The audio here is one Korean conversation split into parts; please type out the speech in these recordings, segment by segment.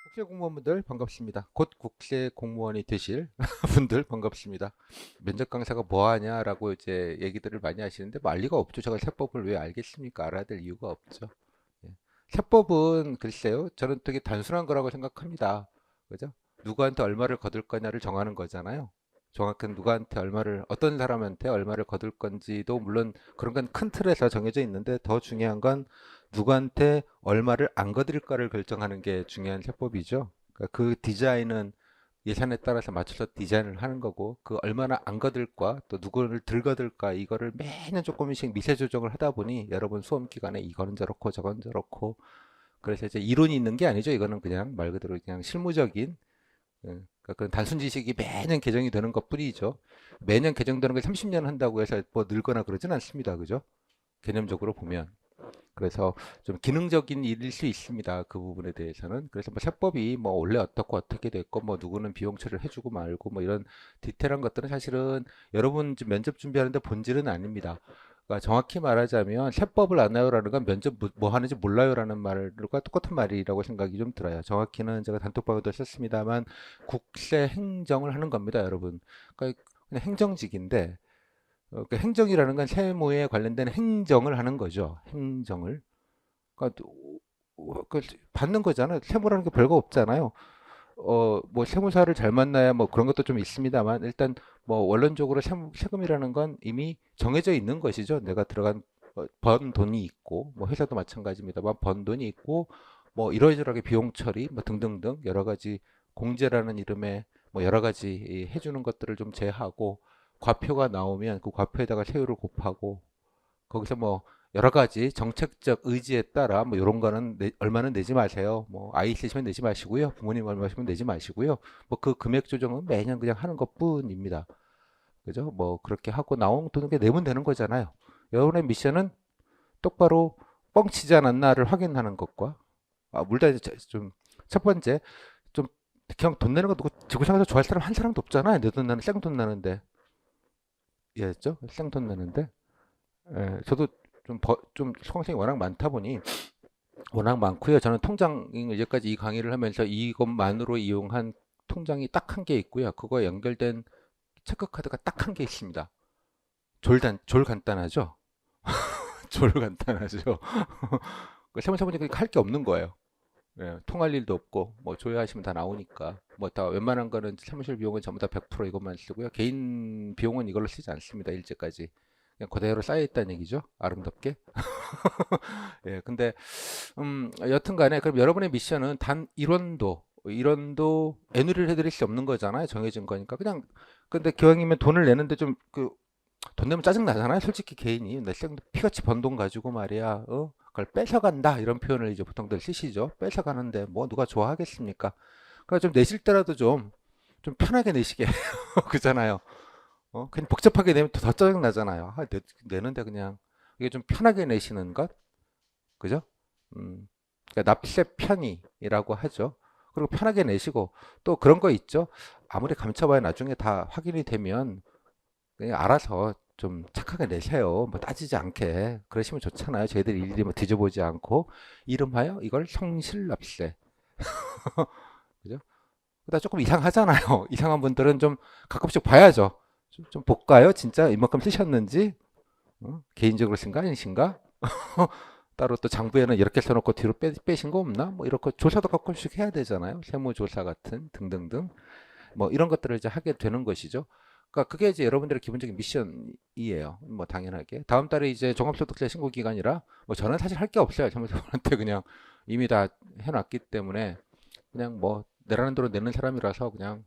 국세 공무원분들 반갑습니다. 곧 국세 공무원이 되실 분들 반갑습니다. 면접 강사가 뭐 하냐라고 이제 얘기들을 많이 하시는데 뭐 알 리가 없죠. 제가 세법을 왜 알겠습니까? 알아야 될 이유가 없죠. 예. 세법은 글쎄요. 저는 되게 단순한 거라고 생각합니다. 그죠? 누구한테 얼마를 거둘 거냐를 정하는 거잖아요. 정확한 누구한테 얼마를 어떤 사람한테 얼마를 거둘 건지도 물론 그런 건 큰 틀에서 정해져 있는데 더 중요한 건 누구한테 얼마를 안 거둘까를 결정하는 게 중요한 세법이죠. 그러니까 그 디자인은 예산에 따라서 맞춰서 디자인을 하는 거고 그 얼마나 안 거둘까 또 누구를 덜 거둘까 이거를 매년 조금씩 미세 조정을 하다 보니 여러분 수험 기간에 이거는 저렇고 저건 저렇고 그래서 이제 이론이 있는 게 아니죠. 이거는 그냥 말 그대로 그냥 실무적인 그러니까 그런 단순 지식이 매년 개정이 되는 것뿐이죠. 매년 개정되는 걸 30년 한다고 해서 뭐 늘거나 그러진 않습니다. 그죠? 개념적으로 보면. 그래서 좀 기능적인 일일 수 있습니다. 그 부분에 대해서는. 그래서 뭐 세법이 뭐 원래 어떻고 어떻게 됐고 뭐 누구는 비용 처리를 해주고 말고 뭐 이런 디테일한 것들은 사실은 여러분 면접 준비하는데 본질은 아닙니다. 그러니까 정확히 말하자면 세법을 아나요라는 건 면접 뭐 하는지 몰라요라는 말과 똑같은 말이라고 생각이 좀 들어요. 정확히는 제가 단톡방에도 썼습니다만 국세 행정을 하는 겁니다, 여러분. 그러니까 그냥 행정직인데 그 행정이라는 건 세무에 관련된 행정을 하는 거죠. 행정을. 그러니까 그 받는 거잖아요. 세무라는 게 별거 없잖아요. 뭐 세무사를 잘 만나야 뭐 그런 것도 좀 있습니다만 일단 뭐 원론적으로 세금이라는 건 이미 정해져 있는 것이죠. 내가 들어간 번 돈이 있고 뭐 회사도 마찬가지입니다만 번 돈이 있고 뭐 이러저러하게 비용 처리 뭐 등등등 여러 가지 공제라는 이름의 뭐 여러 가지 해주는 것들을 좀 제하고 과표가 나오면 그 과표에다가 세율을 곱하고 거기서 뭐 여러 가지 정책적 의지에 따라 뭐 이런 거는 얼마는 내지 마세요. 뭐 아이 있으시면 내지 마시고요. 부모님 얼마시면 내지 마시고요. 뭐 그 금액 조정은 매년 그냥 하는 것뿐입니다. 그죠? 뭐 그렇게 하고 나온 돈을 내면 되는 거잖아요. 여러분의 미션은 똑바로 뻥치지 않았나를 확인하는 것과 물론 좀 첫 번째 좀 그냥 돈 내는 거 누구 지구상에서 좋아할 사람 한 사람도 없잖아요. 내 돈 나는 생돈 나는데 이해했죠? 생돈 나는데 저도 좀 수강생이 워낙 많다 보니 워낙 많고요. 저는 통장 이제까지 이 강의를 하면서 이것만으로 이용한 통장이 딱 한 개 있고요. 그거에 연결된 체크카드가 딱 한 개 있습니다. 졸 간단하죠? 졸 간단하죠? 그 세무사분이 할 게 없는 거예요. 예, 통할 일도 없고 뭐 조회하시면 다 나오니까 뭐 다 웬만한 거는 사무실 비용은 전부 다 100% 이것만 쓰고요. 개인 비용은 이걸로 쓰지 않습니다. 일제까지. 그냥 그대로 쌓여 있다는 얘기죠. 아름답게. 예, 근데 여튼 간에 그럼 여러분의 미션은 단 일원도 애누리를 해드릴 수 없는 거잖아요. 정해진 거니까. 그냥 근데 기왕이면 돈을 내는데 좀 돈 내면 짜증 나잖아요. 솔직히 개인이 내 피같이 번 돈 가지고 말이야. 그걸 뺏어간다 이런 표현을 이제 보통들 쓰시죠. 뺏어가는데 뭐 누가 좋아하겠습니까? 그러니까 좀 내실 때라도 좀 편하게 내시게 그잖아요. 그냥 복잡하게 내면 더 짜증 나잖아요. 내는데 그냥 이게 좀 편하게 내시는 것, 그죠? 그러니까 납세 편의라고 하죠. 그리고 편하게 내시고 또 그런 거 있죠. 아무리 감춰봐야 나중에 다 확인이 되면 그냥 알아서 좀 착하게 내세요. 뭐 따지지 않게 그러시면 좋잖아요. 저희들 일일이 뭐 뒤져보지 않고 이름하여 이걸 성실납세, 그죠? 그다 조금 이상하잖아요. 이상한 분들은 좀 가끔씩 봐야죠. 좀 볼까요? 진짜 이만큼 쓰셨는지 개인적으로 쓴가 아니신가? 따로 또 장부에는 이렇게 써놓고 뒤로 빼신 거 없나? 뭐 이렇게 조사도 가끔씩 해야 되잖아요. 세무조사 같은 등등등. 뭐 이런 것들을 이제 하게 되는 것이죠. 그러니까 그게 이제 여러분들의 기본적인 미션이에요. 뭐 당연하게. 다음 달에 이제 종합소득세 신고 기간이라 뭐 저는 사실 할 게 없어요. 전문가한테 그냥 이미 다 해놨기 때문에 그냥 뭐 내라는 대로 내는 사람이라서 그냥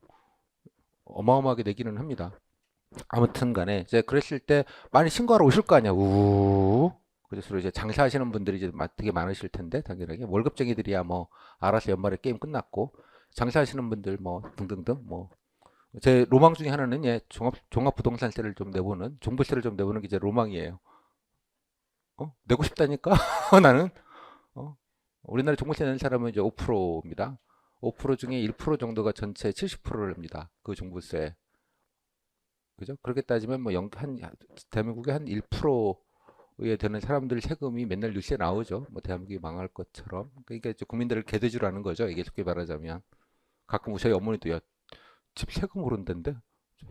어마어마하게 내기는 합니다. 아무튼 간에 이제 그랬을 때 많이 신고하러 오실 거 아니야. 우. 그래서 이제 장사하시는 분들이 이제 되게 많으실 텐데 당연하게 월급쟁이들이야 뭐 알아서 연말에 게임 끝났고 장사하시는 분들 뭐 등등등 뭐 제 로망 중에 하나는 예 종합 부동산세를 좀 내보는 종부세를 좀 내보는 게 제 로망이에요. 내고 싶다니까 나는 어 우리나라 종부세 내는 사람은 이제 5%입니다. 5% 중에 1% 정도가 전체 70%를 냅니다. 그 종부세. 그죠? 그렇게 따지면 뭐 대한민국의 한 1% 되는 사람들 세금이 맨날 뉴스에 나오죠. 뭐 대한민국이 망할 것처럼. 그러니까 이제 국민들을 개돼주라는 거죠. 이게 쉽게 말하자면. 가끔 저희 어머니도 야, 집 세금 오른다는데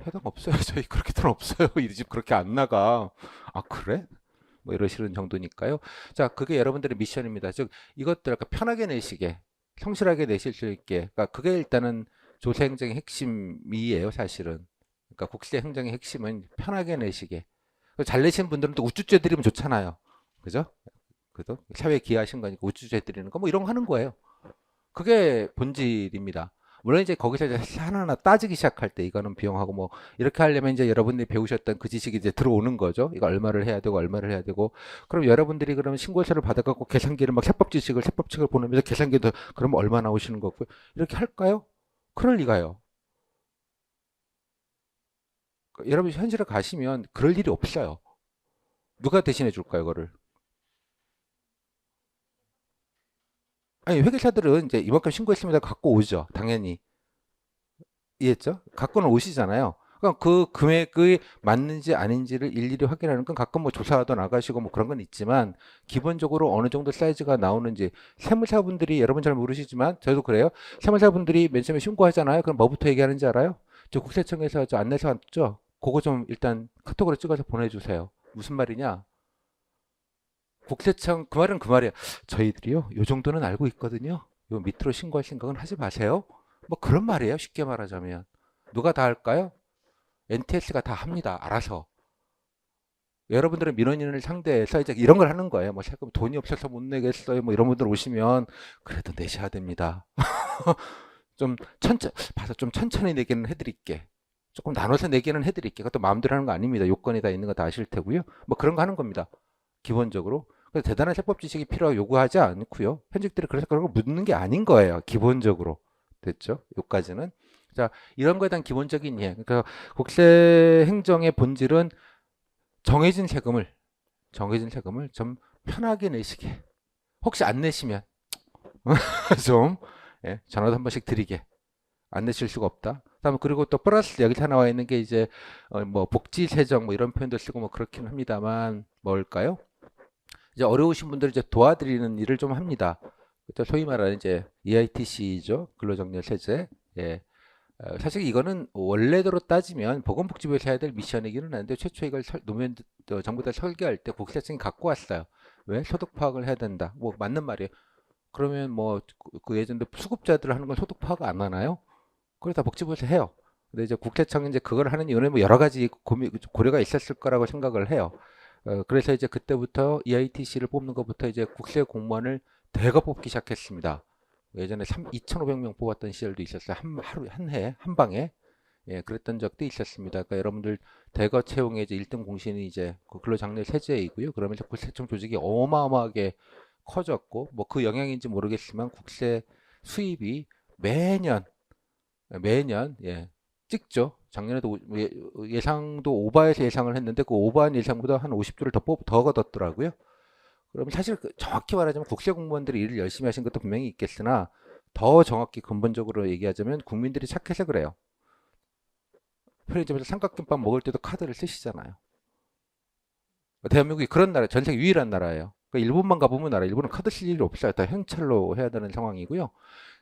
해당 없어요. 저희 그렇게 돈 없어요. 이 집 그렇게 안 나가. 아, 그래? 뭐 이러시는 정도니까요. 자, 그게 여러분들의 미션입니다. 즉 이것들 아까 편하게 내시게, 성실하게 내실 수 있게. 그러니까 그게 일단은 조세 행정의 핵심이에요, 사실은. 그러니까 국세 행정의 핵심은 편하게 내시게. 잘 내신 분들은 또 우쭈쭈 해드리면 좋잖아요. 그죠? 그래도 사회에 기여하신 거니까 우쭈쭈 해드리는 거 뭐 이런 거 하는 거예요. 그게 본질입니다. 물론 이제 거기서 이제 하나하나 따지기 시작할 때 이거는 비용하고 뭐 이렇게 하려면 이제 여러분들이 배우셨던 그 지식이 이제 들어오는 거죠. 이거 얼마를 해야 되고 얼마를 해야 되고. 그럼 여러분들이 그러면 신고서를 받아갖고 계산기를 막 세법칙을 보내면서 계산기도 그럼 얼마 나오시는 거고 이렇게 할까요? 그럴 리가요. 여러분 현실에 가시면 그럴 일이 없어요. 누가 대신해 줄까요, 그거를? 아니 회계사들은 이제 이만큼 신고했습니다 갖고 오죠. 당연히. 이해했죠? 갖고는 오시잖아요. 그럼 그 금액이 맞는지 아닌지를 일일이 확인하는 건 가끔 뭐 조사하러 나가시고 뭐 그런 건 있지만 기본적으로 어느 정도 사이즈가 나오는지 세무사분들이 여러분 잘 모르시지만 저도 그래요. 세무사분들이 맨 처음에 신고하잖아요. 그럼 뭐부터 얘기하는지 알아요? 저 국세청에서 저 안내서 왔죠? 그거 좀 일단 카톡으로 찍어서 보내주세요. 무슨 말이냐? 국세청 그 말은 그 말이에요. 저희들이요 요 정도는 알고 있거든요. 요 밑으로 신고할 생각은 하지 마세요. 뭐 그런 말이에요. 쉽게 말하자면 누가 다 할까요? NTS가 다 합니다. 알아서. 여러분들은 민원인을 상대해서 이제 이런 걸 하는 거예요. 뭐 세금 돈이 없어서 못 내겠어요. 뭐 이런 분들 오시면 그래도 내셔야 됩니다. 좀 봐서 좀 천천히 내기는 해드릴게. 조금 나눠서 내기는 해드릴게. 그것도 마음대로 하는 거 아닙니다. 요건이 다 있는 거 다 아실 테고요. 뭐 그런 거 하는 겁니다. 기본적으로. 그래서 대단한 세법 지식이 필요하고 요구하지 않고요. 현직들이 그래서 그런 거 묻는 게 아닌 거예요. 기본적으로. 됐죠? 요까지는. 자, 이런 거에 대한 기본적인 이해. 그러니까 국세 행정의 본질은 정해진 세금을, 정해진 세금을 좀 편하게 내시게. 혹시 안 내시면 좀 예, 전화도 한 번씩 드리게. 안 내실 수가 없다. 다음에 그리고 또 플러스 여기 다 나와 있는 게 이제 뭐 복지 세정 뭐 이런 표현도 쓰고 뭐 그렇긴 합니다만 뭘까요? 이제 어려우신 분들 이제 도와드리는 일을 좀 합니다. 소위 말하는 이제 EITC죠. 근로정년 세제. 예. 사실 이거는 원래대로 따지면 보건복지부에서 해야 될 미션이기는 한데 최초 이걸 노무현 정부에서 설계할 때 국세청이 갖고 왔어요. 왜? 소득 파악을 해야 된다. 뭐 맞는 말이에요. 그러면 뭐 그 예전에 수급자들 하는 건 소득 파악 안 하나요? 그걸 다 복지부에서 해요. 근데 이제 국세청이 이제 그걸 하는 이유는 뭐 여러 가지 고려가 있었을 거라고 생각을 해요. 그래서 이제 그때부터 EITC를 뽑는 것부터 이제 국세 공무원을 대거 뽑기 시작했습니다. 예전에 2,500명 뽑았던 시절도 있었어요. 하루 한 해, 한 방에. 예, 그랬던 적도 있었습니다. 그러니까 여러분들 대거 채용의 이제 1등 공신이 이제 그 근로장려 세제이고요. 그러면서 국세청 조직이 어마어마하게 커졌고, 뭐 그 영향인지 모르겠지만 국세 수입이 매년 예, 찍죠. 작년에도 예상도 오바해서 예상을 했는데 그 오바한 예상보다 한 50조를 더 걷었더라고요. 그러면 사실 정확히 말하자면 국세 공무원들이 일을 열심히 하신 것도 분명히 있겠으나 더 정확히 근본적으로 얘기하자면 국민들이 착해서 그래요. 편의점에서 삼각김밥 먹을 때도 카드를 쓰시잖아요. 대한민국이 그런 나라, 전 세계 유일한 나라예요. 그러니까 일본만 가보면 알아요. 일본은 카드 쓸 일이 없어요. 다 현찰로 해야 되는 상황이고요.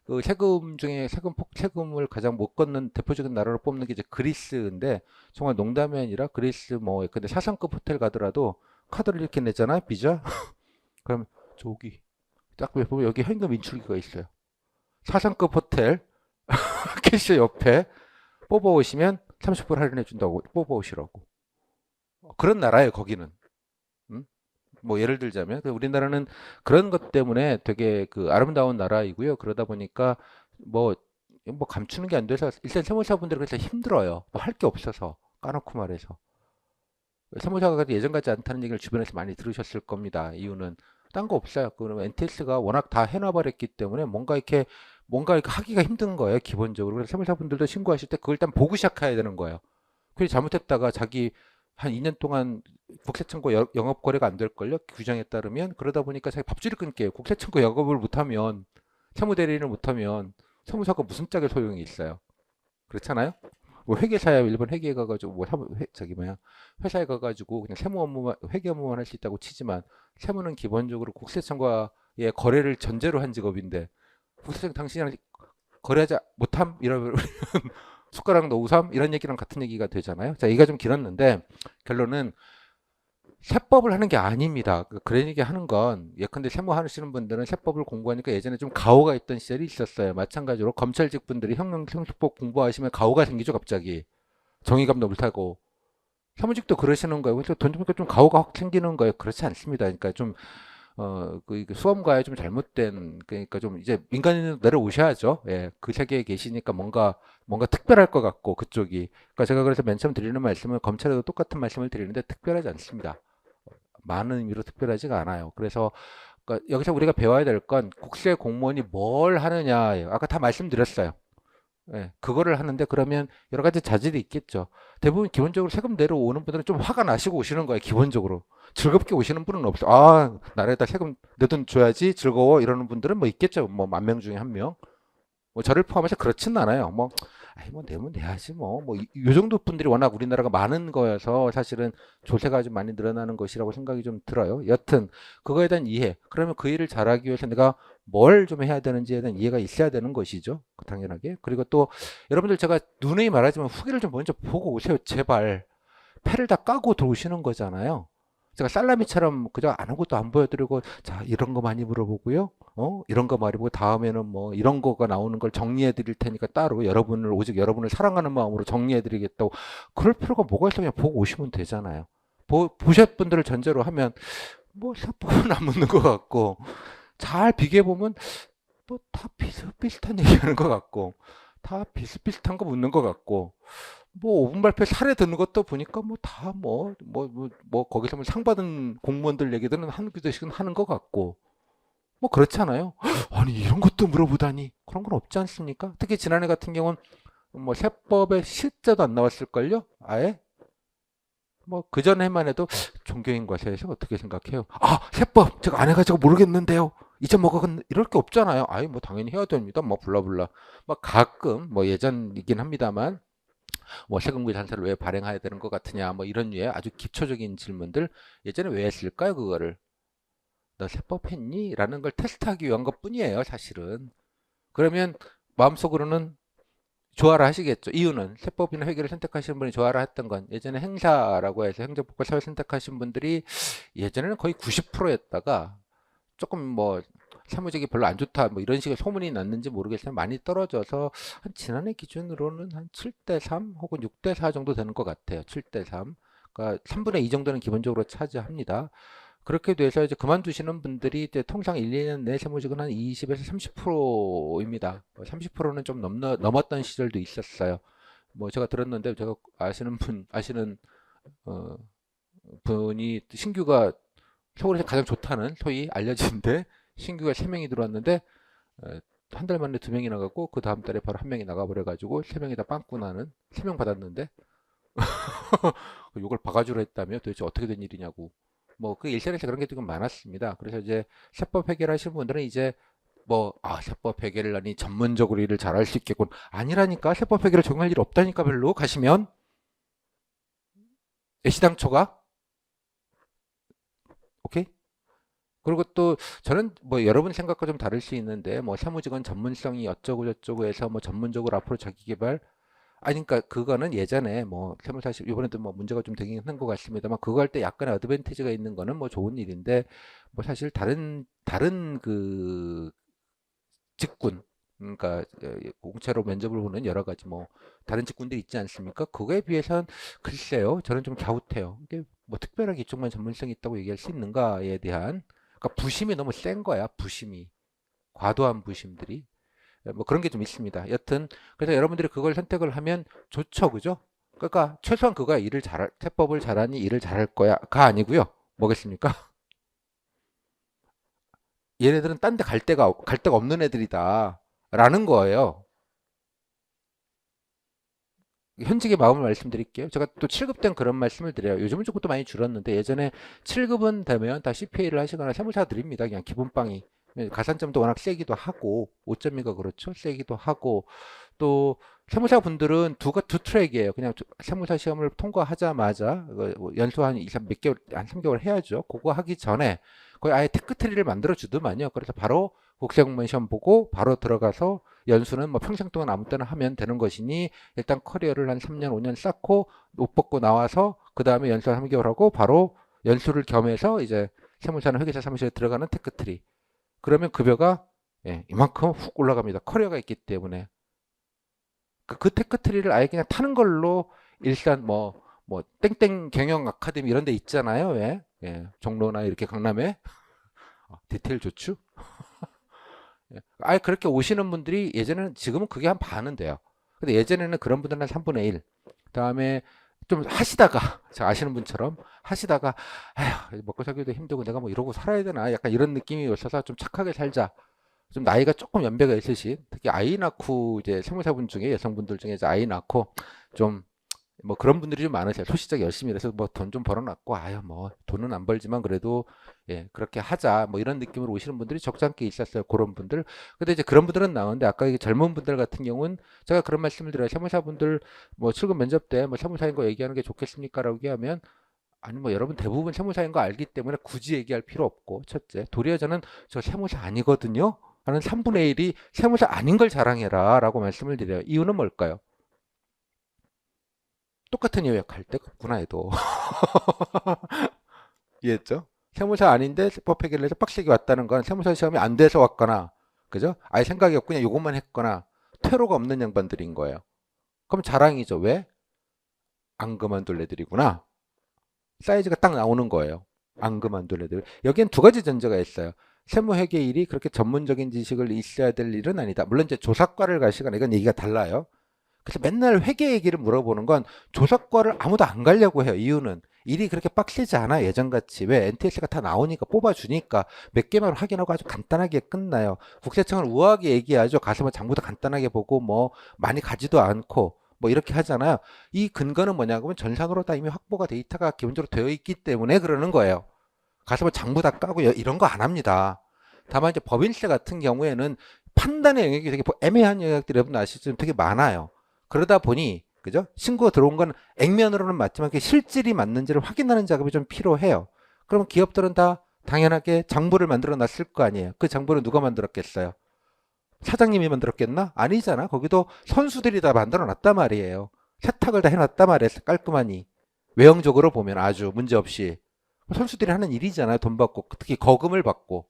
그 세금 중에 세금을 가장 못 걷는 대표적인 나라로 뽑는 게 이제 그리스인데 정말 농담이 아니라 그리스 뭐 근데 4성급 호텔 가더라도 카드를 이렇게 내잖아요. 비자. 그럼 저기 딱 보면 여기 현금 인출기가 있어요. 4성급 호텔 캐시 옆에 뽑아오시면 30% 할인해 준다고 뽑아오시라고. 그런 나라예요, 거기는. 음? 뭐 예를 들자면 우리나라는 그런 것 때문에 되게 그 아름다운 나라이고요. 그러다 보니까 뭐, 뭐 감추는 게 안 돼서 일단 세무사분들이 그래서 힘들어요. 뭐 할 게 없어서 까놓고 말해서. 세무사가 예전 같지 않다는 얘기를 주변에서 많이 들으셨을 겁니다. 이유는 딴 거 없어요. 그러면 NTS가 워낙 다 해놔버렸기 때문에 뭔가 이렇게 하기가 힘든 거예요. 기본적으로. 그래서 세무사분들도 신고하실 때 그걸 일단 보고 시작해야 되는 거예요. 그게 잘못했다가 자기 한 2년 동안 국세청구 영업 거래가 안 될걸요? 규정에 따르면. 그러다 보니까 자기 밥줄이 끊겨요. 국세청구 영업을 못하면, 세무대리인을 못하면 세무사가 무슨 짝의 소용이 있어요. 그렇잖아요? 뭐 회계사야 일본 회계에 가가지고 뭐 저기 뭐야 회사에 가가지고 그냥 세무 업무만 회계 업무만 할 수 있다고 치지만 세무는 기본적으로 국세청과의 거래를 전제로 한 직업인데 국세청 당신이랑 거래하지 못함 이러면 숟가락 넣우삼 이런 얘기랑 같은 얘기가 되잖아요. 자, 얘기가 좀 길었는데 결론은 세법을 하는 게 아닙니다. 그런 얘기 하는 건 예컨대 세무 하시는 분들은 세법을 공부하니까 예전에 좀 가오가 있던 시절이 있었어요. 마찬가지로 검찰직 분들이 형용성법 공부하시면 가오가 생기죠, 갑자기. 정의감도 못하고. 사무직도 그러시는 거예요. 그래서 돈 주니까 좀 가오가 확 생기는 거예요. 그렇지 않습니다. 그러니까 좀, 수험가에 좀 잘못된, 그러니까 좀 이제 민간인으로 내려오셔야죠. 예, 그 세계에 계시니까 뭔가 특별할 것 같고, 그쪽이. 그러니까 제가 그래서 맨 처음 드리는 말씀은 검찰에도 똑같은 말씀을 드리는데 특별하지 않습니다. 많은 의미로 특별하지가 않아요. 그래서 그러니까 여기서 우리가 배워야 될 건 국세 공무원이 뭘 하느냐예요. 아까 다 말씀드렸어요. 예, 그거를 하는데 그러면 여러 가지 자질이 있겠죠. 대부분 기본적으로 세금 내러 오는 분들은 좀 화가 나시고 오시는 거예요. 기본적으로. 즐겁게 오시는 분은 없어요. 아, 나라에다 세금 내 돈 줘야지 즐거워 이러는 분들은 뭐 있겠죠. 뭐 10,000명 중에 한 명. 뭐 저를 포함해서 그렇지는 않아요. 뭐, 아이 뭐 내면 내야지 뭐. 뭐 이 정도 분들이 워낙 우리나라가 많은 거여서 사실은 조세가 좀 많이 늘어나는 것이라고 생각이 좀 들어요. 여튼 그거에 대한 이해. 그러면 그 일을 잘하기 위해서 내가 뭘 좀 해야 되는지에 대한 이해가 있어야 되는 것이죠. 당연하게. 그리고 또 여러분들 제가 누누이 말하지만 후기를 좀 먼저 보고 오세요. 제발. 패를 다 까고 들어오시는 거잖아요. 제가 살라미처럼 그저 아무것도 안 보여드리고 자 이런 거 많이 물어보고요. 이런 거 말해보고 다음에는 뭐 이런 거가 나오는 걸 정리해 드릴 테니까 따로 여러분을 오직 여러분을 사랑하는 마음으로 정리해 드리겠다고 그럴 필요가 뭐가 있어 그냥 보고 오시면 되잖아요. 보셨 분들을 전제로 하면 뭐 세법은 안 묻는 것 같고 잘 비교해 보면 뭐 다 비슷비슷한 얘기하는 것 같고 다 비슷비슷한 거 묻는 것 같고 뭐 5분 발표 사례 듣는 것도 보니까 뭐 다 거기서 뭐 상 받은 공무원들 얘기들은 한두 개씩은 하는 것 같고 뭐 그렇잖아요. 아니 이런 것도 물어보다니 그런 건 없지 않습니까? 특히 지난해 같은 경우는 뭐 세법의 실제도 안 나왔을걸요? 아예? 뭐 그전에만 해도 종교인과세에서 어떻게 생각해요? 아 세법 제가 안 해가지고 모르겠는데요. 잊어먹어 이럴 게 없잖아요. 아이 뭐 당연히 해야 됩니다. 뭐 블라블라. 막 가끔 뭐 예전이긴 합니다만 뭐 세금quy 단서를 왜 발행해야 되는 것 같으냐 뭐 이런 류의 아주 기초적인 질문들 예전에 왜 했을까요 그거를 너 세법 했니? 라는 걸 테스트하기 위한 것 뿐이에요 사실은 그러면 마음속으로는 조화를 하시겠죠 이유는 세법이나 회계를 선택하시는 분이 조화를 했던 건 예전에 행사라고 해서 행정법과 사회 선택하신 분들이 예전에는 거의 90%였다가 조금 뭐 사무직이 별로 안 좋다 뭐 이런 식의 소문이 났는지 모르겠지만 많이 떨어져서 한 지난해 기준으로는 한 7대 3 혹은 6대 4 정도 되는 것 같아요. 7대 3. 그러니까 3분의 2 정도는 기본적으로 차지합니다. 그렇게 돼서 이제 그만두시는 분들이 이제 통상 1, 2년 내 세무직은 한 20에서 30%입니다. 30%는 좀 넘었던 시절도 있었어요. 뭐 제가 들었는데 제가 아시는 어, 분이 신규가 서울에서 가장 좋다는 소위 알려진데 신규가 3명이 들어왔는데 한 달 만에 2명이 나갔고 그 다음 달에 바로 1명이 나가버려가지고 3명이 다 빵꾸 나는 3명 받았는데 욕을 바가지로 했다며 도대체 어떻게 된 일이냐고 뭐 그 일선에서 그런 게 조금 많았습니다. 그래서 이제 세법 회계를 하시는 분들은 이제 세법 회계를 하니 전문적으로 일을 잘할 수 있겠군 아니라니까 세법 회계를 적용할 일 없다니까 별로 가시면 애시당초가 오케이 그리고 또 저는 뭐 여러분 생각과 좀 다를 수 있는데 뭐 사무직은 전문성이 어쩌고 저쩌고 해서 뭐 전문적으로 앞으로 자기 개발 아니 그러니까 그거는 예전에 뭐 세무사실 이번에도 뭐 문제가 좀 되긴 한 것 같습니다만 그거 할 때 약간의 어드밴티지가 있는 거는 뭐 좋은 일인데 뭐 사실 다른 그 직군 그러니까 공채로 면접을 보는 여러 가지 뭐 다른 직군들이 있지 않습니까? 그거에 비해선 글쎄요 저는 좀 갸웃해요. 이게 뭐 특별하게 이쪽만 전문성이 있다고 얘기할 수 있는가에 대한 그러니까 부심이 너무 센 거야 부심이 과도한 부심들이 뭐 그런 게 좀 있습니다. 여튼 그래서 여러분들이 그걸 선택을 하면 좋죠 그죠? 그러니까 최소한 그거야 세법을 잘하니 일을 잘할 거야가 아니고요 뭐겠습니까? 얘네들은 딴 데 갈 데가 없는 애들이다 라는 거예요. 현직의 마음을 말씀드릴게요. 제가 또 7급 땐 그런 말씀을 드려요. 요즘은 조금 또 많이 줄었는데 예전에 7급은 되면 다 CPA를 하시거나 세무사 드립니다. 그냥 기본빵이. 가산점도 워낙 세기도 하고 5.2가 그렇죠. 세기도 하고 또 세무사 분들은 두 트랙이에요. 그냥 세무사 시험을 통과하자마자 연수 한 2, 3, 몇 개월, 한 3개월 해야죠. 그거 하기 전에 거의 아예 테크트리를 만들어 주더만요. 그래서 바로 국세공무원 시험 보고 바로 들어가서 연수는 뭐 평생 동안 아무 때나 하면 되는 것이니 일단 커리어를 한 3년, 5년 쌓고 옷 벗고 나와서 그 다음에 연수 한 3개월 하고 바로 연수를 겸해서 이제 세무사는 회계사 사무실에 들어가는 테크트리. 그러면 급여가 이만큼 훅 올라갑니다. 커리어가 있기 때문에. 그 테크트리를 아예 그냥 타는 걸로 일산 뭐 땡땡 경영 아카데미 이런 데 있잖아요. 왜? 종로나 이렇게 강남에 디테일 좋죠? 아예 그렇게 오시는 분들이 예전에는 지금은 그게 한 반은 돼요. 근데 예전에는 그런 분들은 한 3분의 1. 그다음에 좀 하시다가 저 아시는 분처럼 하시다가 아휴 먹고 살기도 힘들고 내가 뭐 이러고 살아야 되나 약간 이런 느낌이 있어서 좀 착하게 살자. 좀 나이가 조금 연배가 있으신 특히 아이 낳고 이제 세무사분 중에 여성분들 중에 이제 아이 낳고 좀 뭐 그런 분들이 좀 많으세요. 소시적 열심히 일해서 뭐 돈 좀 벌어놨고 아유 뭐 돈은 안 벌지만 그래도 그렇게 하자 뭐 이런 느낌으로 오시는 분들이 적잖게 있었어요. 그런 분들. 근데 이제 그런 분들은 나오는데 아까 이 젊은 분들 같은 경우는 제가 그런 말씀을 드려요. 세무사분들 뭐 출근 면접 때 뭐 세무사인 거 얘기하는 게 좋겠습니까라고 얘기하면 아니 뭐 여러분 대부분 세무사인 거 알기 때문에 굳이 얘기할 필요 없고 첫째 도리어 저는 저 세무사 아니거든요 하는 3분의 1이 세무사 아닌 걸 자랑해라 라고 말씀을 드려요. 이유는 뭘까요? 똑같은 이유야 갈 데가 없구나 해도 이해했죠? 세무사 아닌데 법회계를 해서 빡세게 왔다는 건 세무사 시험이 안 돼서 왔거나 그죠? 아예 생각이 없고 그냥 요것만 했거나 퇴로가 없는 양반들인 거예요. 그럼 자랑이죠. 왜? 안 그만둘 애들이구나. 사이즈가 딱 나오는 거예요. 안 그만둘 애들. 여기엔 두 가지 전제가 있어요. 세무회계 일이 그렇게 전문적인 지식을 있어야 될 일은 아니다. 물론 이제 조사과를 가시거나 이건 얘기가 달라요. 그래서 맨날 회계 얘기를 물어보는 건 조사과를 아무도 안 가려고 해요. 이유는 일이 그렇게 빡세지 않아 예전같이. 왜? NTS가 다 나오니까 뽑아주니까 몇 개만 확인하고 아주 간단하게 끝나요. 국세청은 우아하게 얘기하죠. 가서 뭐 장부도 간단하게 보고 뭐 많이 가지도 않고 뭐 이렇게 하잖아요. 이 근거는 뭐냐면 전산으로 다 이미 확보가 데이터가 기본적으로 되어 있기 때문에 그러는 거예요. 가서 뭐 장부 다 까고 이런 거 안 합니다. 다만 이제 법인세 같은 경우에는 판단의 영역이 되게 애매한 영역들이 여러분 아시죠? 되게 많아요. 그러다 보니 그죠? 신고가 들어온 건 액면으로는 맞지만 그게 실질이 맞는지를 확인하는 작업이 좀 필요해요. 그러면 기업들은 다 당연하게 장부를 만들어 놨을 거 아니에요. 그 장부를 누가 만들었겠어요? 사장님이 만들었겠나? 아니잖아. 거기도 선수들이 다 만들어 놨단 말이에요. 세탁을 다 해놨단 말이에요. 깔끔하니. 외형적으로 보면 아주 문제없이. 선수들이 하는 일이잖아요. 돈 받고. 특히 거금을 받고.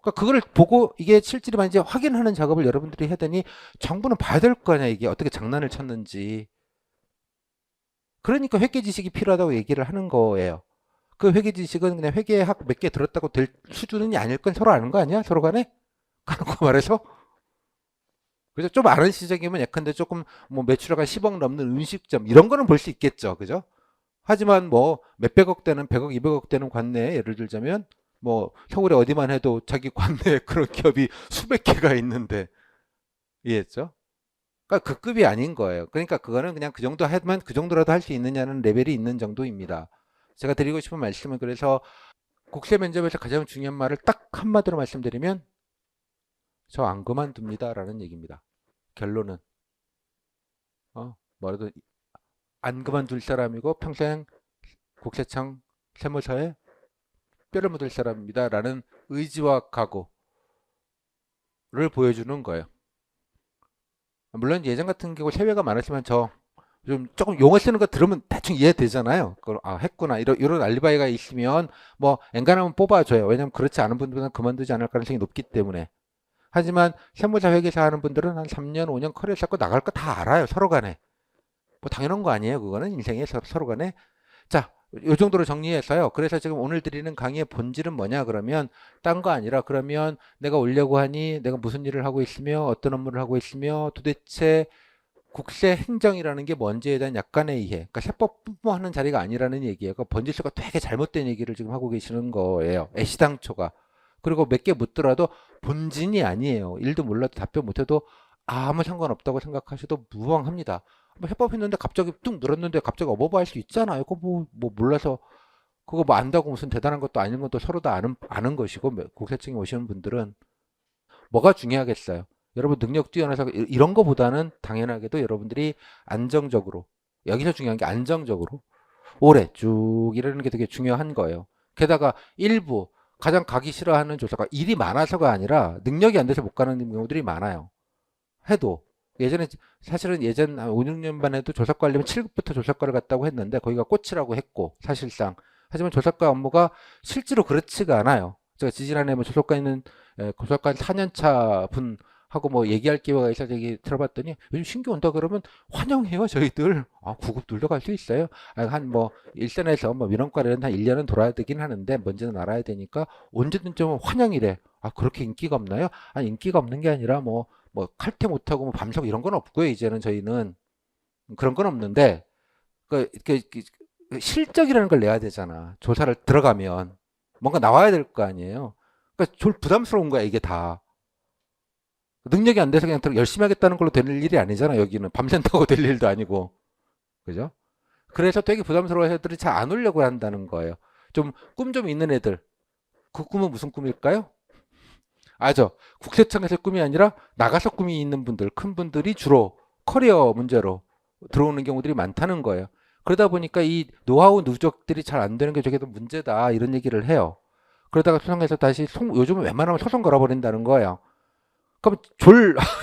그러니까 그걸 보고 이게 실질이 맞는지 확인하는 작업을 여러분들이 해야 되니 정부는 봐야 될 거 아니야. 이게 어떻게 장난을 쳤는지. 그러니까 회계 지식이 필요하다고 얘기를 하는 거예요. 그 회계 지식은 그냥 회계학 몇 개 들었다고 될 수준이 아닐 건 서로 아는 거 아니야? 서로 간에? 그런 말해서? 그죠? 좀 아는 시적이면 예컨대 조금 뭐 매출액 한 10억 넘는 음식점 이런 거는 볼 수 있겠죠. 그죠? 하지만 뭐 몇백억 되는 100억, 200억 되는 관내 예를 들자면 뭐 서울에 어디만 해도 자기 관내에 그런 기업이 수백 개가 있는데 이해했죠? 그러니까 그 급이 아닌 거예요. 그러니까 그거는 그냥 그 정도 하면 그 정도라도 할 수 있느냐는 레벨이 있는 정도입니다. 제가 드리고 싶은 말씀은 그래서 국세 면접에서 가장 중요한 말을 딱 한마디로 말씀드리면 저 안 그만둡니다라는 얘기입니다. 결론은 뭐라도 안 그만둘 사람이고 평생 국세청 세무서에 뼈를 묻을 사람입니다라는 의지와 각오를 보여주는 거예요. 물론 예전 같은 경우 세외가 많았지만 저 좀 조금 용어 쓰는 거 들으면 대충 이해되잖아요. 그걸 했구나 이런 알리바이가 있으면 뭐 엔간하면 뽑아줘요. 왜냐하면 그렇지 않은 분들은 그만두지 않을 가능성이 높기 때문에. 하지만 세무사 회계사 하는 분들은 한 3년 5년 커리어 쌓고 나갈 거 다 알아요. 서로 간에. 뭐 당연한 거 아니에요. 그거는 인생에 서로 간에. 자, 요 정도로 정리해서요. 그래서 지금 오늘 드리는 강의의 본질은 뭐냐 그러면 딴 거 아니라 그러면 내가 오려고 하니 내가 무슨 일을 하고 있으며 어떤 업무를 하고 있으며 도대체 국세 행정이라는 게 뭔지에 대한 약간의 이해. 그러니까 세법 뿜뿜하는 자리가 아니라는 얘기예요. 그러니까 번지수가 되게 잘못된 얘기를 지금 하고 계시는 거예요. 애시당초가. 그리고 몇 개 묻더라도 본진이 아니에요. 일도 몰라도 답변 못해도 아무 상관없다고 생각하셔도 무방합니다. 뭐 해법 했는데 갑자기 뚝 늘었는데 갑자기 어버버 할 수 있잖아요. 그거 뭐 몰라서 그거 뭐 안다고 무슨 대단한 것도 아닌 것도 서로 다 아는 것이고 국세청에 오시는 분들은 뭐가 중요하겠어요. 여러분 능력 뛰어나서 이런 거보다는 당연하게도 여러분들이 안정적으로, 여기서 중요한 게 안정적으로 오래 쭉 이러는 게 되게 중요한 거예요. 게다가 일부 가장 가기 싫어하는 조사가 일이 많아서가 아니라 능력이 안 돼서 못 가는 경우들이 많아요. 해도 예전에 사실은 예전 한 5, 6년만 해도 조사과려면 7급부터 조사과를 갔다고 했는데 거기가 꽃이라고 했고 사실상 하지만 조사과 업무가 실제로 그렇지가 않아요. 제가 지지난해 뭐 조사과 있는 조사과 4년차 분하고 뭐 얘기할 기회가 있어서 얘기 들어봤더니 요즘 신규 온다 그러면 환영해요 저희들. 아 9급 눌러갈 수 있어요. 한 뭐 일선에서 뭐 민원과를 한 1년은 돌아야 되긴 하는데 뭔지는 알아야 되니까 언제든 좀 환영이래. 아 그렇게 인기가 없나요? 아니 인기가 없는 게 아니라 뭐 칼퇴 못하고 뭐 밤새고 이런 건 없고요. 이제는 저희는 그런 건 없는데 그 실적이라는 걸 내야 되잖아. 조사를 들어가면 뭔가 나와야 될 거 아니에요. 그러니까 졸 부담스러운 거야 이게 다. 능력이 안 돼서 그냥 열심히 하겠다는 걸로 될 일이 아니잖아. 여기는 밤샌다고 될 일도 아니고 그죠? 그래서 되게 부담스러워 애들이 잘 안 오려고 한다는 거예요. 좀 꿈 좀 있는 애들. 그 꿈은 무슨 꿈일까요? 아죠. 국세청에서 꿈이 아니라 나가서 꿈이 있는 분들, 큰 분들이 주로 커리어 문제로 들어오는 경우들이 많다는 거예요. 그러다 보니까 이 노하우 누적들이 잘 안 되는 게 저게도 문제다 이런 얘기를 해요. 그러다가 소송에서 다시 요즘은 웬만하면 소송 걸어버린다는 거예요. 그럼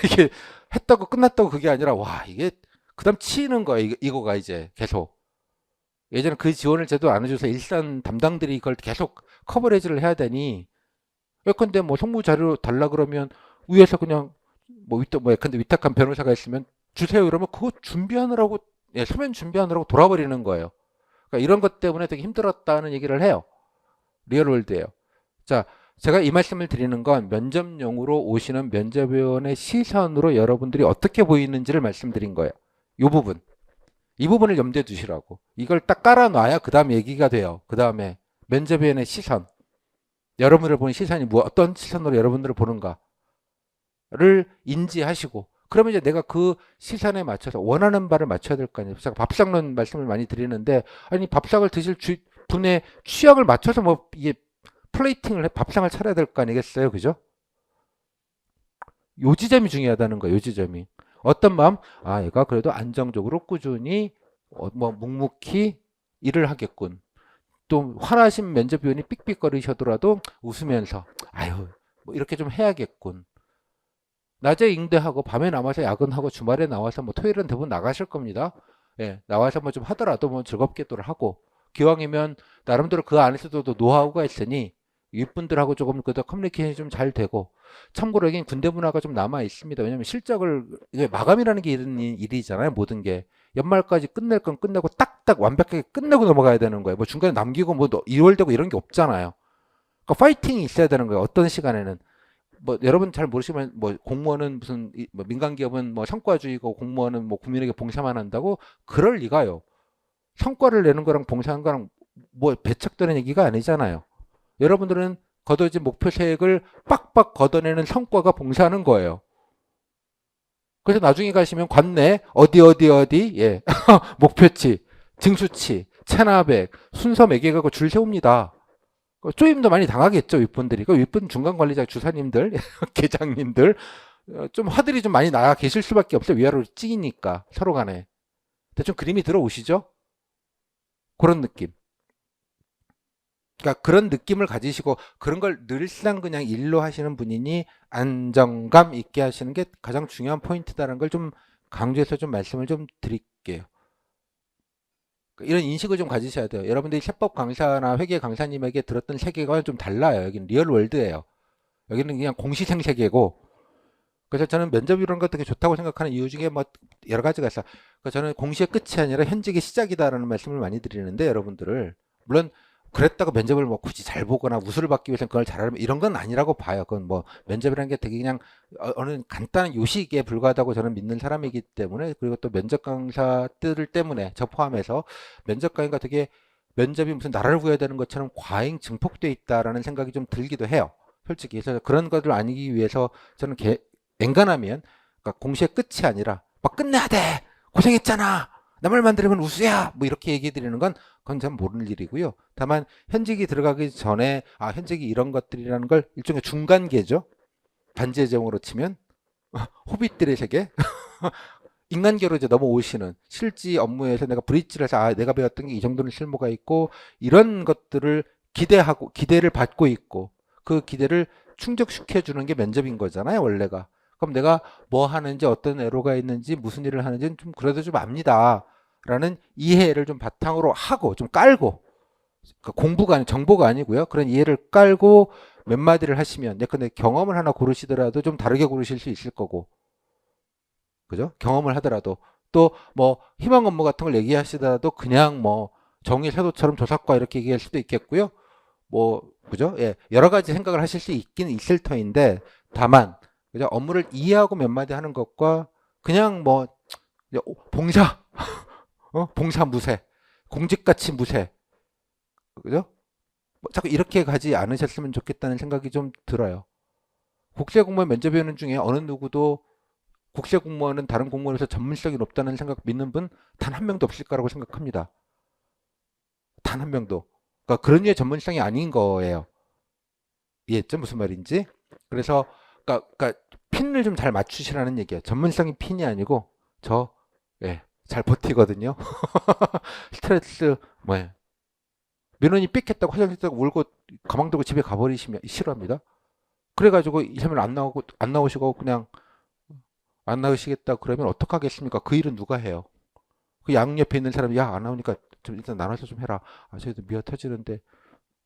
이게 했다고 끝났다고 그게 아니라 와 이게 그다음 치이는 거야 이거가 이제 계속. 예전에 그 지원을 제대로 안 해줘서 일선 담당들이 이걸 계속 커버레이지를 해야 되니 예컨대 뭐 송무 자료 달라 그러면 위에서 그냥 예컨대 위탁한 변호사가 있으면 주세요 이러면 그거 준비하느라고 서면 준비하느라고 돌아버리는 거예요. 그러니까 이런 것 때문에 되게 힘들었다는 얘기를 해요. 리얼월드예요. 자, 제가 이 말씀을 드리는 건 면접용으로 오시는 면접위원의 시선으로 여러분들이 어떻게 보이는지를 말씀드린 거예요. 이 부분. 이 부분을 염두에 두시라고. 이걸 딱 깔아놔야 그 다음 얘기가 돼요. 그 다음에 면접위원의 시선. 여러분을 보는 시선이 어떤 시선으로 여러분들을 보는가를 인지하시고 그러면 이제 내가 그 시선에 맞춰서 원하는 바를 맞춰야 될 거 아니에요. 제가 밥상론 말씀을 많이 드리는데 아니 밥상을 드실 분의 취향을 맞춰서 뭐 이게 플레이팅을 밥상을 차려야 될 거 아니겠어요. 그죠? 요 지점이 중요하다는 거예요. 요 지점이. 어떤 마음? 아, 얘가 그래도 안정적으로 꾸준히 뭐 묵묵히 일을 하겠군. 또 화나신 면접위원이 삑삑거리셔더라도 웃으면서 아유 뭐 이렇게 좀 해야겠군. 낮에 응대하고 밤에 남아서 야근하고 주말에 나와서 뭐 토요일은 대부분 나가실 겁니다. 예, 나와서 뭐 좀 하더라도 뭐 즐겁게 또 하고 기왕이면 나름대로 그 안에서도 또 노하우가 있으니 윗분들하고 조금 그래도 커뮤니케이션이 좀 잘 되고 참고로 여긴 군대 문화가 좀 남아 있습니다. 왜냐면 실적을 이게 마감이라는 게 이런 일이잖아요. 모든 게 연말까지 끝낼 건 끝내고 딱딱 완벽하게 끝내고 넘어가야 되는 거예요. 뭐 중간에 남기고 뭐 이월되고 이런 게 없잖아요. 그러니까 파이팅이 있어야 되는 거예요. 어떤 시간에는 뭐 여러분 잘 모르시면 뭐 공무원은 무슨 뭐 민간 기업은 뭐 성과주의고 공무원은 뭐 국민에게 봉사만 한다고 그럴 리가요. 성과를 내는 거랑 봉사하는 거랑 뭐 배척되는 얘기가 아니잖아요. 여러분들은 거둬진 목표 세액을 빡빡 걷어내는 성과가 봉사하는 거예요. 그래서 나중에 가시면 관내 어디 예 목표치, 증수치, 체납액 순서 매겨가고 줄 세웁니다. 쪼임도 많이 당하겠죠 윗분들이. 그 윗분 중간 관리자 주사님들, 계장님들 좀 화들이 좀 많이 나가 계실 수밖에 없어요. 위아래로 찌니까 서로 간에. 대충 그림이 들어오시죠? 그런 느낌. 그러니까 그런 느낌을 가지시고 그런 걸 늘상 그냥 일로 하시는 분이니 안정감 있게 하시는 게 가장 중요한 포인트다라는 걸 좀 강조해서 좀 말씀을 좀 드릴게요. 이런 인식을 좀 가지셔야 돼요. 여러분들이 세법 강사나 회계 강사님에게 들었던 세계관은 좀 달라요. 여기는 리얼 월드예요. 여기는 그냥 공시생 세계고. 그래서 저는 면접 이런 것 되게 좋다고 생각하는 이유 중에 뭐 여러 가지가 있어요. 그래서 저는 공시의 끝이 아니라 현직의 시작이다라는 말씀을 많이 드리는데 여러분들을 물론 그랬다고 면접을 뭐 굳이 잘 보거나 우수를 받기 위해서는 그걸 잘하면 이런 건 아니라고 봐요. 그건 뭐 면접이라는 게 되게 그냥 어느 간단한 요식에 불과하다고 저는 믿는 사람이기 때문에 그리고 또 면접 강사들 때문에 저 포함해서 면접 강의가 되게 면접이 무슨 나라를 구해야 되는 것처럼 과잉 증폭돼 있다라는 생각이 좀 들기도 해요. 솔직히 그래서 그런 것을 아니기 위해서 저는 엔간하면 그러니까 공시의 끝이 아니라 막 끝내야 돼 고생했잖아 나 말 만들면 우수야 뭐 이렇게 얘기해 드리는 건 그건 참 모르는 일이고요. 다만 현직이 들어가기 전에 현직이 이런 것들이라는 걸 일종의 중간계죠. 반지의 제형으로 치면 호빗들의 세계? 인간계로 이제 넘어오시는 실지 업무에서 내가 브릿지를 해서 내가 배웠던 게 이 정도는 실무가 있고 이런 것들을 기대하고 기대를 받고 있고 그 기대를 충족시켜 주는 게 면접인 거잖아요, 원래가. 그럼 내가 뭐 하는지 어떤 애로가 있는지 무슨 일을 하는지는 좀 그래도 좀 압니다. 라는 이해를 좀 바탕으로 하고 좀 깔고 그러니까 공부가 아니 정보가 아니고요. 그런 이해를 깔고 몇 마디를 하시면 근데 경험을 하나 고르시더라도 좀 다르게 고르실 수 있을 거고 그죠? 경험을 하더라도 또 뭐 희망 업무 같은 걸 얘기하시더라도 그냥 뭐 정의 세도처럼 조사과 이렇게 얘기할 수도 있겠고요. 뭐 그죠? 예, 여러 가지 생각을 하실 수 있긴 있을 터인데 다만 그죠? 업무를 이해하고 몇 마디 하는 것과 그냥 뭐 봉사, 봉사 무쇠, 공직가치 무쇠, 그죠? 뭐 자꾸 이렇게 가지 않으셨으면 좋겠다는 생각이 좀 들어요. 국제공무원 면접위원 중에 어느 누구도 국세공무원은 다른 공무원에서 전문성이 높다는 생각 믿는 분 단 한 명도 없을 거라고 생각합니다. 단 한 명도. 그러니까 그런 류의 전문성이 아닌 거예요. 이해했죠? 무슨 말인지? 그래서 그러니까 핀을 좀 잘 맞추시라는 얘기예요. 전문성이 핀이 아니고 저 예, 잘 버티거든요. 스트레스 뭐예요? 민원이 삑했다고 화장실 갔다고 울고 가방 들고 집에 가버리시면 싫어합니다. 그래가지고 이 사람은 안 나오시고 그냥 안 나오시겠다 그러면 어떡하겠습니까? 그 일은 누가 해요? 그 양옆에 있는 사람이 야 안 나오니까 좀 일단 나눠서 좀 해라. 저희도 미어 터지는데.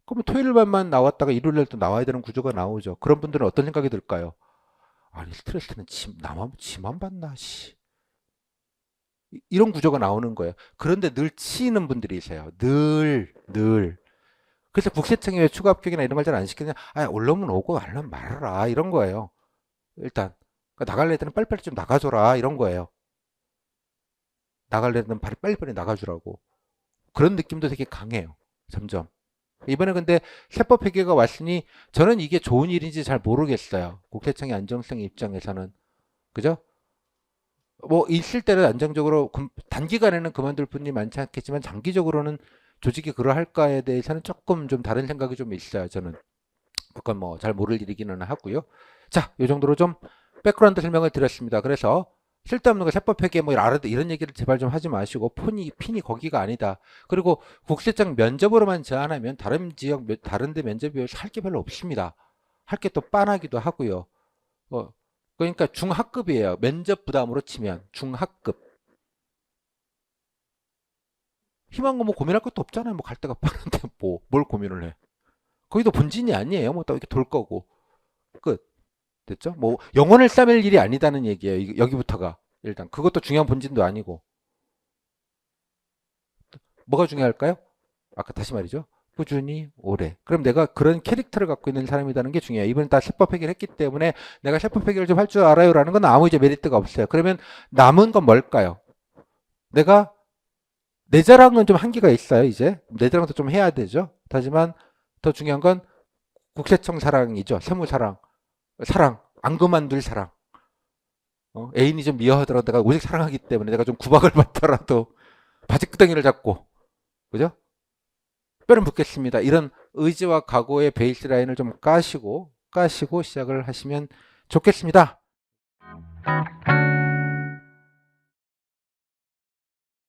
그러면 토요일만 나왔다가 일요일날 또 나와야 되는 구조가 나오죠. 그런 분들은 어떤 생각이 들까요? 아니 스트레스는 나만 지만 받나 씨. 이런 구조가 나오는 거예요. 그런데 늘 치이는 분들이세요. 늘. 그래서 국세청이 왜 추가 합격이나 이런 걸 잘 안 시키냐? 올라오면 오고 안 오면 말아라 이런 거예요. 일단 그러니까 나갈 애들은 빨리빨리 좀 나가줘라 이런 거예요. 나갈 애들은 빨리빨리 나가주라고. 그런 느낌도 되게 강해요. 점점. 이번에 근데 세법 회계가 왔으니 저는 이게 좋은 일인지 잘 모르겠어요. 국세청의 안정성 입장에서는. 그죠? 뭐 있을 때는 안정적으로 단기간에는 그만둘 분이 많지 않겠지만 장기적으로는 조직이 그러할까에 대해서는 조금 좀 다른 생각이 좀 있어요. 저는. 그건 뭐 잘 모를 일이기는 하고요. 자, 이 정도로 좀 백그라운드 설명을 드렸습니다. 그래서 쓸데없는 거 세법 회계 뭐 이런 얘기를 제발 좀 하지 마시고 핀이 거기가 아니다. 그리고 국세청 면접으로만 제한하면 다른 지역 다른 데 면접이 할 게 별로 없습니다. 할 게 또 빤하기도 하고요. 그러니까 중하급이에요. 면접 부담으로 치면 중하급. 희망고 뭐 고민할 것도 없잖아요. 뭐 갈 데가 빠른데 뭐 뭘 고민을 해. 거기도 본진이 아니에요. 뭐 또 이렇게 돌 거고. 끝. 됐죠? 뭐 영혼을 싸맬 일이 아니다는 얘기예요. 여기부터가 일단 그것도 중요한 본진도 아니고 뭐가 중요할까요? 아까 다시 말이죠. 꾸준히 오래. 그럼 내가 그런 캐릭터를 갖고 있는 사람이라는 게 중요해요. 이번에 다 세법 회계를 했기 때문에 내가 세법 회계를 좀 할 줄 알아요라는 건 아무 이제 메리트가 없어요. 그러면 남은 건 뭘까요? 내가 내 자랑은 좀 한계가 있어요. 이제 내 자랑도 좀 해야 되죠. 하지만 더 중요한 건 국세청 사랑이죠. 세무 사랑, 안 그만둘 사랑. 애인이 좀 미워하더라도 내가 오직 사랑하기 때문에 내가 좀 구박을 받더라도 바지끄덩이를 잡고 그죠? 뼈는 묻겠습니다. 이런 의지와 각오의 베이스 라인을 좀 까시고 시작을 하시면 좋겠습니다.